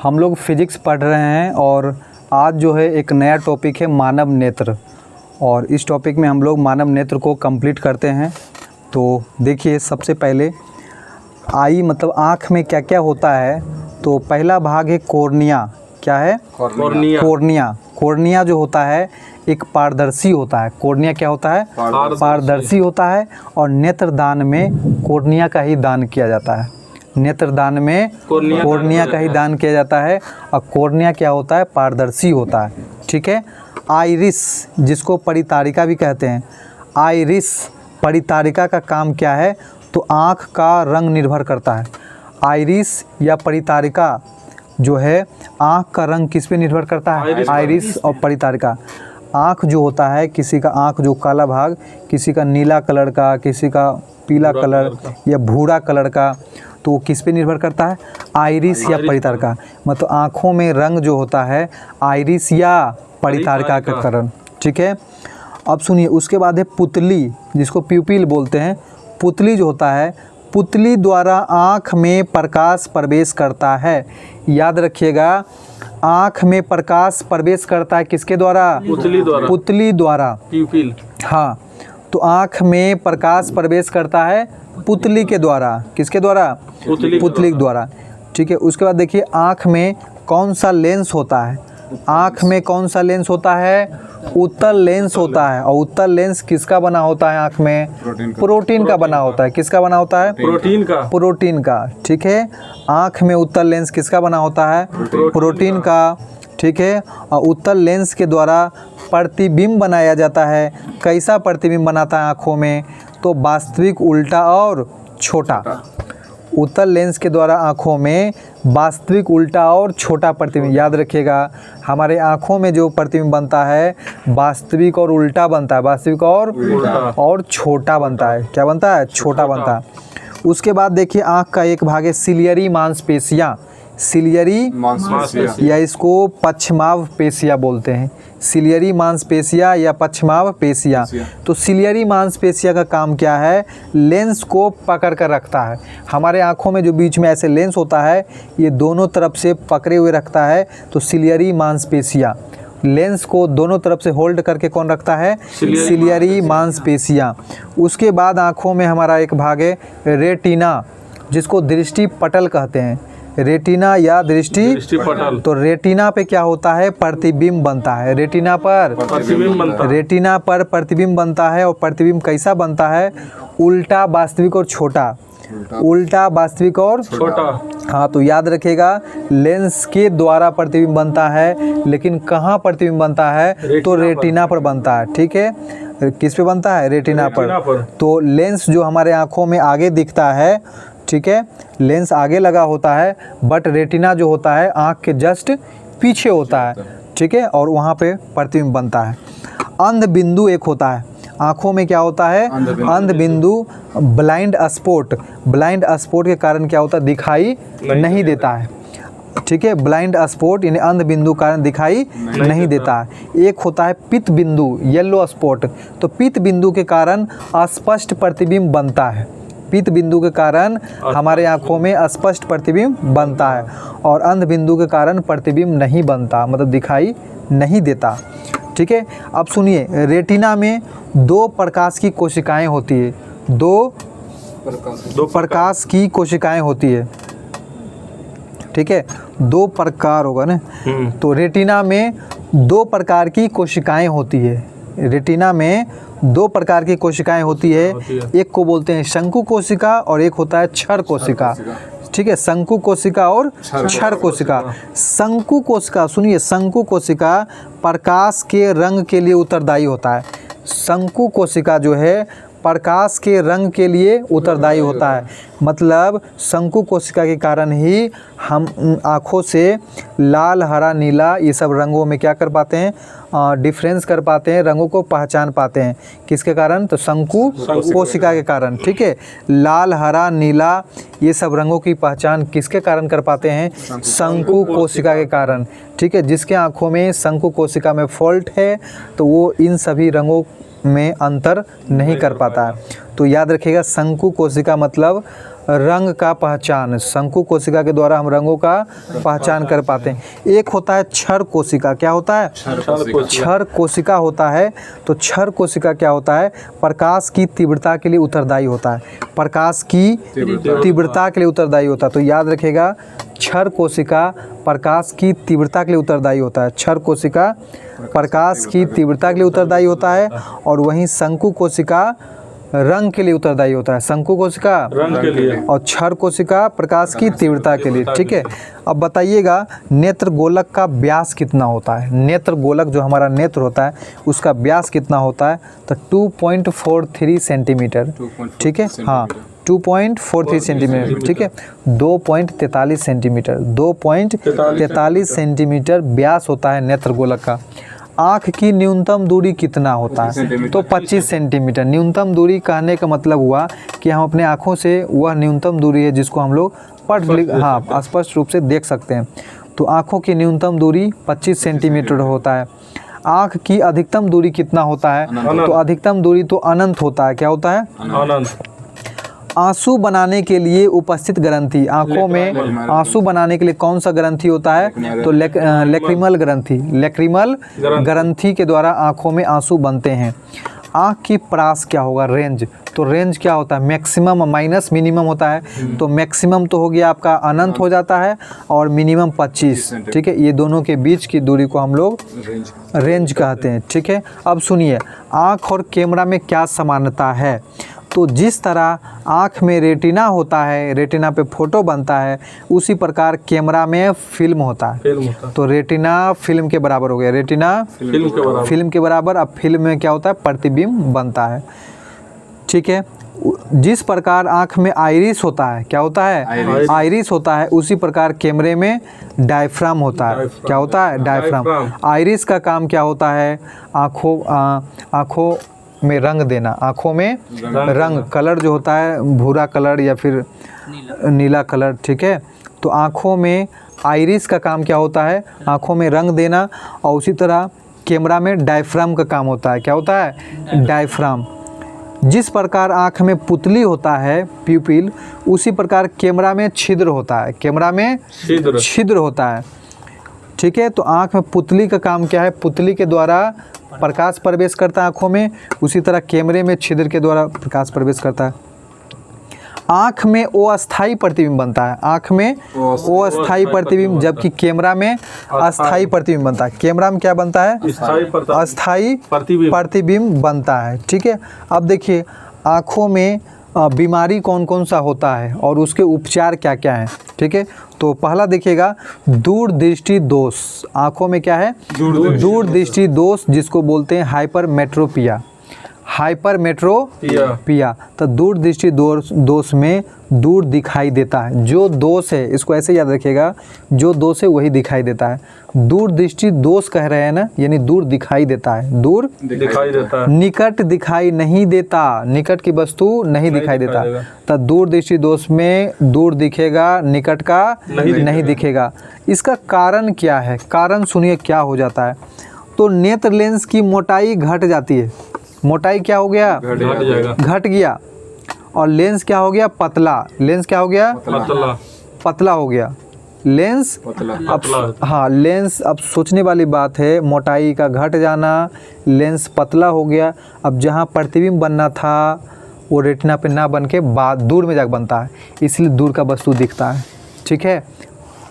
हम लोग फिजिक्स पढ़ रहे हैं और आज जो है एक नया टॉपिक है मानव नेत्र। और इस टॉपिक में हम लोग मानव नेत्र को कंप्लीट करते हैं। तो देखिए, सबसे पहले आई मतलब आँख में क्या क्या होता है। तो पहला भाग है कॉर्निया। क्या है? कॉर्निया। कॉर्निया जो होता है एक पारदर्शी होता है। कॉर्निया क्या होता है? पारदर्शी होता है। और नेत्रदान में कॉर्निया का ही दान किया जाता है। नेत्रदान में कॉर्निया का ही दान किया जाता है। और कॉर्निया क्या होता है? पारदर्शी होता है। ठीक है। आइरिस, जिसको परितारिका भी कहते हैं, आइरिस परितारिका का काम क्या है? तो आँख का रंग निर्भर करता है। आइरिस या परितारिका जो है आँख का रंग किस पे निर्भर करता है? आइरिस और परितारिका। आँख जो होता है, किसी का आँख जो काला भाग, किसी का नीला कलर का, किसी का पीला कलर या भूरा कलर का, तो किस पे निर्भर करता है? आइरिस या परितारिका। मतलब आँखों में रंग जो होता है आइरिस या परितारिका के कारण। ठीक है। अब सुनिए, उसके बाद है पुतली, जिसको प्यूपिल बोलते हैं। पुतली जो होता है, पुतली द्वारा आँख में प्रकाश प्रवेश करता है। याद रखिएगा, आँख में प्रकाश प्रवेश करता है किसके द्वारा? पुतली द्वारा। पुतली द्वारा, प्यूपिल। हाँ, तो आँख में प्रकाश प्रवेश करता है पुतली के द्वारा। किसके द्वारा? पुतली के द्वारा। ठीक है। उसके बाद देखिए, आँख में कौन सा लेंस होता है? आँख में कौन सा लेंस होता है? उत्तल लेंस होता है। और उत्तल लेंस किसका बना होता है? आँख में प्रोटीन का बना होता है। किसका बना होता है? प्रोटीन का। ठीक है। आँख में उत्तल लेंस किसका बना होता है? प्रोटीन का। ठीक है। और उत्तल लेंस के द्वारा प्रतिबिंब बनाया जाता है। कैसा प्रतिबिंब बनाता है आँखों में? तो वास्तविक, उल्टा और छोटा। उत्तल लेंस के द्वारा आँखों में वास्तविक, उल्टा और छोटा प्रतिबिंब। याद रखिएगा, हमारे आँखों में जो प्रतिबिंब बनता है वास्तविक और उल्टा बनता है। वास्तविक और छोटा बनता है। क्या बनता है? छोटा बनता है। उसके बाद देखिए, आँख का एक भाग है सिलियरी मांसपेशियाँ। सिलियरी या इसको पश्चमाव पेशियाँ बोलते हैं। सिलियरी मांसपेशियाँ या पश्चमाव पेशियाँ। तो सिलियरी मांसपेशियाँ का काम क्या है? लेंस को पकड़ कर रखता है। हमारे आँखों में जो बीच में ऐसे लेंस होता है, ये दोनों तरफ से पकड़े हुए रखता है। तो सिलियरी मांसपेशियाँ, लेंस को दोनों तरफ से होल्ड करके कौन रखता है? सिलियरी मांसपेशियाँ। उसके बाद आँखों में हमारा एक भाग है रेटिना, जिसको दृष्टि पटल कहते हैं। रेटिना या दृष्टि पटल। तो रेटिना पे क्या होता है? प्रतिबिंब बनता है। रेटिना पर प्रतिबिंब बनता है। और प्रतिबिंब कैसा बनता है? उल्टा, वास्तविक और छोटा। उल्टा, वास्तविक और छोटा। हाँ, तो याद रखिएगा, लेंस के द्वारा प्रतिबिंब बनता है, लेकिन कहाँ प्रतिबिंब बनता है? तो रेटिना पर बनता है। ठीक है। किस पे बनता है? रेटिना पर। तो लेंस जो हमारे आँखों में आगे दिखता है, ठीक है, लेंस आगे लगा होता है, बट रेटिना जो होता है आँख के जस्ट पीछे होता है। ठीक है। और वहाँ पे प्रतिबिंब बनता है। अंध बिंदु एक होता है आँखों में। क्या होता है? अंध बिंदु। Blind spot. ब्लाइंड स्पॉट के कारण क्या होता है? दिखाई नहीं देता है। ठीक है। ब्लाइंड स्पॉट यानी अंध बिंदु कारण दिखाई नहीं देता है। एक होता है पित्त बिंदु, येलो स्पॉट। तो पित्त बिंदु के कारण अस्पष्ट प्रतिबिंब बनता है। पित्त बिंदु के कारण हमारे आँखों में स्पष्ट प्रतिबिंब बनता है। और अंध बिंदु के कारण प्रतिबिंब नहीं बनता, मतलब दिखाई नहीं देता। ठीक है। अब सुनिए, रेटिना में दो प्रकाश की कोशिकाएं होती है। दो प्रकाश की कोशिकाएं होती है। ठीक है। दो प्रकार होगा ना। तो रेटिना में दो प्रकार की कोशिकाएं होती है। रेटिना में दो प्रकार की कोशिकाएं होती है। एक को बोलते हैं शंकु कोशिका और एक होता है क्षर कोशिका। ठीक है। शंकु कोशिका और क्षर कोशिका। शंकु कोशिका, सुनिए, शंकु कोशिका प्रकाश के रंग के लिए उत्तरदायी होता है। शंकु कोशिका जो है प्रकाश के रंग के लिए उत्तरदायी होता है। मतलब शंकु कोशिका के कारण ही हम आँखों से लाल, हरा, नीला ये सब रंगों में क्या कर पाते हैं? डिफरेंस कर पाते हैं, रंगों को पहचान पाते हैं। किसके कारण? तो शंकु कोशिका के कारण। ठीक है। लाल, हरा, नीला ये सब रंगों की पहचान किसके कारण कर पाते हैं? शंकु कोशिका के कारण। ठीक है। जिसके आँखों में शंकु कोशिका में फॉल्ट है, तो वो इन सभी रंगों में अंतर नहीं कर पाता है। तो याद रखिएगा, शंकु कोशिका मतलब रंग का पहचान, शंकु कोशिका के द्वारा हम रंगों का पहचान कर पाते हैं। एक होता है क्षर कोशिका, क्या होता है? क्षर कोशिका होता है। तो क्षर कोशिका क्या होता है? प्रकाश की तीव्रता के लिए उत्तरदायी होता है, प्रकाश की तीव्रता के लिए उत्तरदायी होता है। तो याद रखिएगा, क्षर कोशिका प्रकाश की तीव्रता के लिए उत्तरदायी होता है। क्षर कोशिका प्रकाश की तीव्रता के लिए उत्तरदायी होता है, और वहीं शंकु कोशिका रंग के लिए उत्तरदायी होता है। शंकु कोशिका रंग के लिए और क्षर कोशिका प्रकाश की तीव्रता के लिए। ठीक है, अब बताइएगा नेत्र गोलक का व्यास कितना होता है? नेत्र गोलक जो हमारा नेत्र होता है उसका व्यास कितना होता है? तो 2.43 सेंटीमीटर। ठीक है, हाँ 2.43 सेंटीमीटर। ठीक है, 2.43 सेंटीमीटर, 2.43 सेंटीमीटर व्यास होता है नेत्र गोलक का। आँख की न्यूनतम दूरी कितना होता है? तो 25 सेंटीमीटर। न्यूनतम दूरी कहने का मतलब हुआ कि हम अपने आँखों से वह न्यूनतम दूरी है जिसको हम लोग स्पष्ट रूप से देख सकते हैं। तो आँखों की न्यूनतम दूरी 25 सेंटीमीटर होता है। आँख की अधिकतम दूरी कितना होता है? तो अधिकतम दूरी तो अनंत होता है। क्या होता है? अनंत। आंसू बनाने के लिए उपस्थित ग्रंथि, आंखों में आंसू बनाने के लिए कौन सा ग्रंथि होता है? तो लेक्रिमल ग्रंथि। लेक्रिमल ग्रंथि के द्वारा आंखों में आंसू बनते हैं। आंख की परास क्या होगा? रेंज। तो रेंज क्या होता है? मैक्सिमम माइनस मिनिमम होता है। तो मैक्सिमम तो हो गया आपका अनंत हो जाता है, और मिनिमम 25। ठीक है, ये दोनों के बीच की दूरी को हम लोग रेंज कहते हैं। ठीक है, अब सुनिए, आँख और कैमरा में क्या समानता है? तो जिस तरह आँख में रेटिना होता है, रेटिना पे फोटो बनता है, उसी प्रकार कैमरा में फिल्म होता है। तो रेटिना फिल्म के बराबर हो गया, रेटिना फिल्म के बराबर। अब फिल्म में क्या होता है? प्रतिबिंब बनता है। ठीक है, जिस प्रकार आँख में आइरिस होता है, क्या होता है? आइरिस होता है, उसी प्रकार कैमरे में डायफ्राम होता है। क्या होता है? डायफ्राम। आइरिस का काम क्या होता है? आँखों में रंग देना, आँखों में रंग, कलर जो होता है भूरा कलर या फिर नीला कलर। ठीक है, तो आँखों में आइरिस का काम क्या होता है? आँखों में रंग देना। और उसी तरह कैमरा में डायफ्राम का काम होता है। क्या होता है? डायफ्राम। जिस प्रकार आँख में पुतली होता है, प्यूपिल, उसी प्रकार कैमरा में छिद्र होता है। कैमरा में छिद्र होता है। ठीक है, तो आँख में पुतली का काम क्या है? पुतली के द्वारा प्रकाश प्रवेश करता है आँखों में, उसी तरह कैमरे में छिद्र के द्वारा प्रकाश प्रवेश करता है। आँख में अस्थायी प्रतिबिंब बनता है। आँख में अस्थायी प्रतिबिंब, जबकि कैमरा में अस्थायी प्रतिबिंब बनता है। कैमरा में क्या बनता है? अस्थायी प्रतिबिंब बनता है। ठीक है, अब देखिए आँखों में बीमारी कौन कौन सा होता है और उसके उपचार क्या क्या हैं। ठीक है, तो पहला देखिएगा, दूरदृष्टि दोष। आँखों में क्या है? दूरदृष्टि दोष, जिसको बोलते हैं हाइपरमेट्रोपिया। हाइपरमेट्रोपिया। तो दूरदृष्टि दोष में दूर दिखाई देता है। जो दोष है, इसको ऐसे याद रखिएगा, जो दोष है वही दिखाई देता है। दूरदृष्टि दोष कह रहे हैं ना, यानी दूर दिखाई देता है। दूर दिखाई देता है। निकट दिखाई नहीं देता, निकट की वस्तु नहीं दिखाई देता। तो दूरदृष्टि दोष में दूर दिखेगा, निकट का नहीं दिखेगा। इसका कारण क्या है? कारण सुनिए क्या हो जाता है। तो नेत्र लेंस की मोटाई घट जाती है। मोटाई क्या हो गया? घट गया। और लेंस क्या हो गया? पतला। लेंस क्या हो गया? पतला हो गया। लेंस अब हाँ, लेंस अब सोचने वाली बात है, मोटाई का घट जाना, लेंस पतला हो गया। अब जहाँ प्रतिबिंब बनना था वो रेटिना पे ना बन के दूर में जाकर बनता है, इसलिए दूर का वस्तु दिखता है। ठीक है,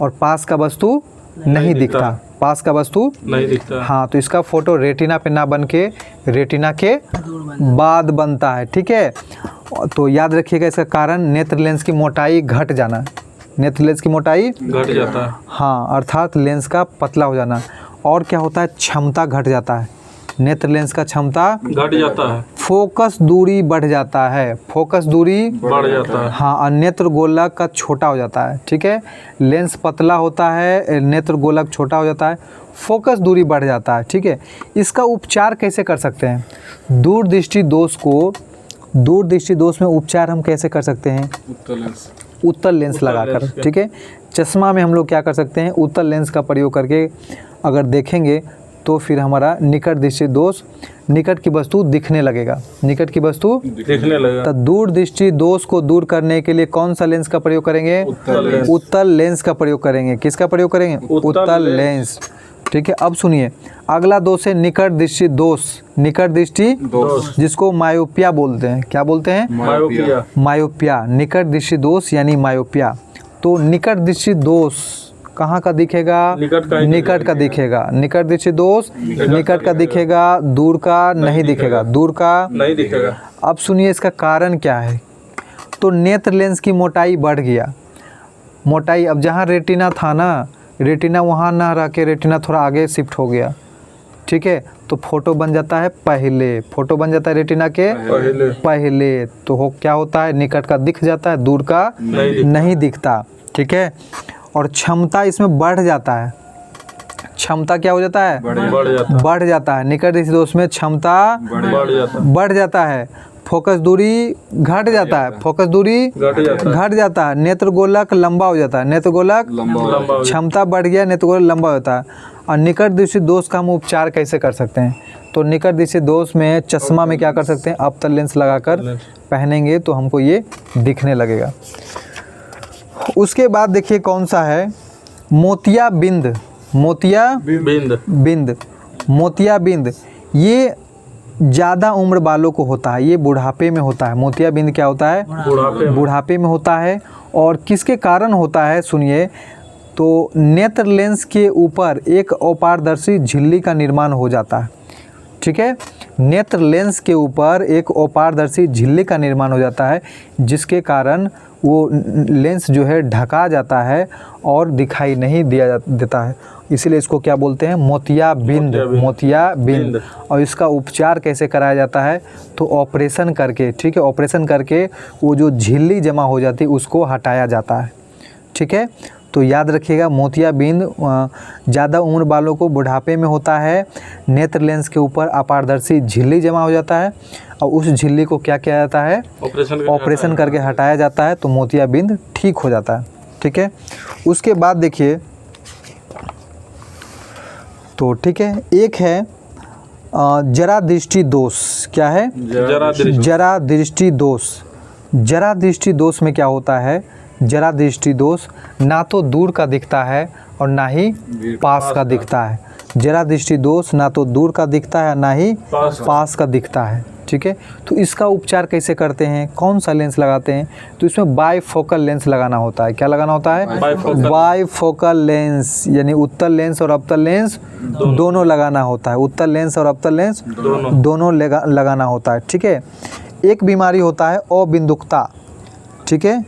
और पास का वस्तु नहीं दिखता। पास का वस्तु नहीं दिखता। हाँ, तो इसका फोटो रेटिना पे ना बन के रेटिना के बाद बनता है। ठीक है, तो याद रखिएगा इसका कारण नेत्र लेंस की मोटाई घट जाना। नेत्र लेंस की मोटाई घट जाता है। हाँ, अर्थात लेंस का पतला हो जाना। और क्या होता है? क्षमता घट जाता है। नेत्र लेंस का क्षमता घट जाता है। फोकस दूरी बढ़ जाता है। फोकस दूरी बढ़ जाता है। हाँ, और नेत्र गोलक का छोटा हो जाता है। ठीक है, लेंस पतला होता है, नेत्र गोलक छोटा हो जाता है, फोकस दूरी बढ़ जाता है। ठीक है, इसका उपचार कैसे कर सकते हैं? दूरदृष्टि दोष में उपचार हम कैसे कर सकते हैं? उत्तल लेंस लगाकर। ठीक है, चश्मा में हम लोग क्या कर सकते हैं? उत्तल लेंस का प्रयोग करके अगर देखेंगे तो फिर हमारा निकट दृष्टि दोष, निकट की वस्तु दिखने लगेगा, निकट की वस्तु दिखने लगेगा। तो दूर दृष्टि दोष को दूर करने के लिए कौन सा लेंस का प्रयोग करेंगे? उत्तल लेंस का प्रयोग करेंगे। किसका प्रयोग करेंगे? उत्तल लेंस। ठीक है, अब सुनिए अगला दोष है निकट दृष्टि दोष। निकट दृष्टि दोष जिसको मायोपिया बोलते हैं। क्या बोलते हैं? मायोपिया। मायोपिया, निकट दृष्टि दोष यानी मायोपिया। तो निकट दृष्टि दोष कहाँ का दिखेगा? निकट का दिखेगा। निकट दृष्टि दोष निकट का दिखेगा, दूर का नहीं दिखेगा, दूर का नहीं दिखेगा। अब सुनिए इसका कारण क्या है। तो नेत्र लेंस की मोटाई बढ़ गया, मोटाई अब जहाँ रेटिना था ना, रेटिना वहाँ ना रह के रेटिना थोड़ा आगे शिफ्ट हो गया। ठीक है, तो फोटो बन जाता है पहले, फोटो बन जाता है रेटिना के पहले। तो हो क्या होता है? निकट का दिख जाता है, दूर का नहीं दिखता। ठीक है, और क्षमता इसमें बढ़ जाता है। क्षमता क्या हो जाता है? बढ़ जाता है। निकट दृष्टि दोष में क्षमता बढ़ जाता है, फोकस दूरी घट जाता है, फोकस दूरी घट जाता है, नेत्र गोलक लंबा हो जाता है, नेत्र गोलक क्षमता बढ़ गया, नेत्र गोलक लंबा होता है। और निकट दृष्टि दोष का हम उपचार कैसे कर सकते हैं? तो निकट दृष्टि दोष में चश्मा में क्या कर सकते हैं? अवतल लेंस लगाकर पहनेंगे तो हमको ये दिखने लगेगा। उसके बाद देखिए कौन सा है? मोतिया बिंद। मोतिया बिंद, मोतिया बिंद ये ज़्यादा उम्र वालों को होता है, ये बुढ़ापे में होता है। मोतिया बिंद क्या होता है? बुढ़ापे में होता है। और किसके कारण होता है? सुनिए, तो नेत्र लेंस के ऊपर एक अपारदर्शी झिल्ली का निर्माण हो जाता है। ठीक है, नेत्र लेंस के ऊपर एक अपारदर्शी झिल्ली का निर्माण हो जाता है, जिसके कारण वो लेंस जो है ढका जाता है और दिखाई नहीं देता है। इसीलिए इसको क्या बोलते हैं? मोतिया बिंद। मोतिया बिंद। और इसका उपचार कैसे कराया जाता है? तो ऑपरेशन करके, ठीक है, ऑपरेशन करके वो जो झिल्ली जमा हो जाती है उसको हटाया जाता है। ठीक है, तो याद रखिएगा मोतिया बिंद ज़्यादा उम्र वालों को बुढ़ापे में होता है। नेत्र लेंस के ऊपर अपारदर्शी झिल्ली जमा हो जाता है और उस झिल्ली को क्या किया जाता है? ऑपरेशन करके हटाया जाता है, तो मोतिया बिंद ठीक हो जाता है। ठीक है, उसके बाद देखिए, तो ठीक है, एक है जरा दृष्टि दोष। क्या है? जरा दृष्टि दोष। जरा दृष्टि दोष में क्या होता है? जरा दृष्टि दोष ना तो दूर का दिखता है और ना ही पास का दिखता है। जरा दृष्टि दोष ना तो दूर का दिखता है ना ही पास का दिखता है। ठीक है, तो इसका उपचार कैसे करते हैं? कौन सा लेंस लगाते हैं? तो इसमें बाईफोकल लेंस लगाना होता है। क्या लगाना होता है? बाईफोकल लेंस, यानी उत्तल लेंस और अवतल लेंस दोनों लगाना होता है। उत्तल लेंस और अवतल लेंस दोनों लगाना होता है। ठीक है, एक बीमारी होता है अबिंदुकता। ठीक है,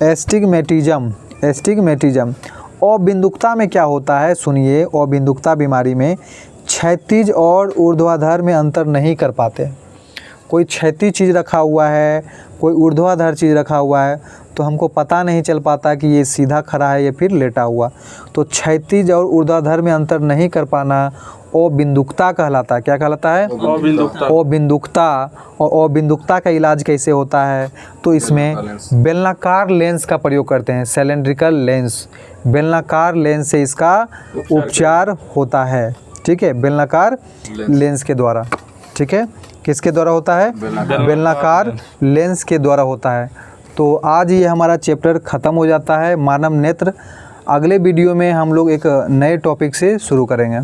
एस्टिग्मेटिज्म। एस्टिग्मेटिज्म अबिंदुकता में क्या होता है? सुनिए, अबिंदुकता बीमारी में क्षैतिज और ऊर्ध्वाधर में अंतर नहीं कर पाते। कोई क्षैतिज चीज़ रखा हुआ है, कोई ऊर्ध्वाधर चीज़ रखा हुआ है, तो हमको पता नहीं चल पाता कि ये सीधा खड़ा है या फिर लेटा हुआ। तो क्षैतिज और ऊर्ध्वाधर में अंतर नहीं कर पाना अबिंदुकता कहलाता है। क्या कहलाता है? अबिंदुकता। और अबिंदुकता का इलाज कैसे होता है? तो इसमें बेलनाकार लेंस का प्रयोग करते हैं, सिलेंड्रिकल लेंस। बेलनाकार लेंस से इसका उपचार होता है। ठीक है, बेलनाकार लेंस के द्वारा। ठीक है, किसके द्वारा होता है? बेलनाकार लेंस के द्वारा होता है। तो आज ये हमारा चैप्टर ख़त्म हो जाता है, मानव नेत्र। अगले वीडियो में हम लोग एक नए टॉपिक से शुरू करेंगे।